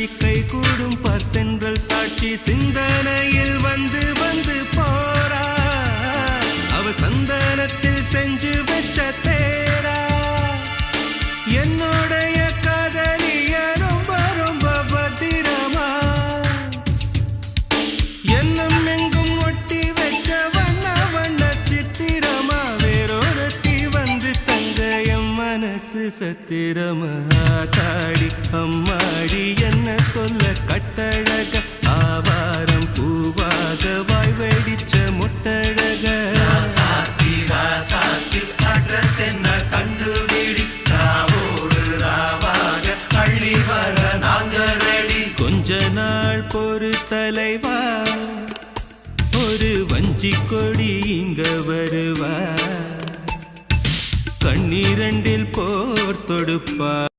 காட்சி கை கூடும் பார்த்தென்றல் சாட்சி சிந்தனையில் வந்து வந்து போறா அவ சந்தனத்தில் செஞ்சு வச்ச தேரா என்னுடைய காதலிய ரொம்ப ரொம்ப பத்திரமா என்னும் எங்கும் ஒட்டி வச்ச வண்ண வண்ண சித்திரமா வேறொருத்தி வந்து தங்க என் மனசு சத்திரமா தாடி அம்மாடி என்ன சொல்ல கட்டழக ஆவாரம் பூவாக வாய் வெடிச்ச முட்டழக அட்ரஸ் என்ன கண்டுபிடி ராவோடு ராவாக அள்ளி வர நாங்க ரெடி கொஞ்ச நாள் பொறு தலைவா ஒரு வஞ்சி கொடி இங்க வருவா கண்ணீரண்டில் போர் தொடுப்பா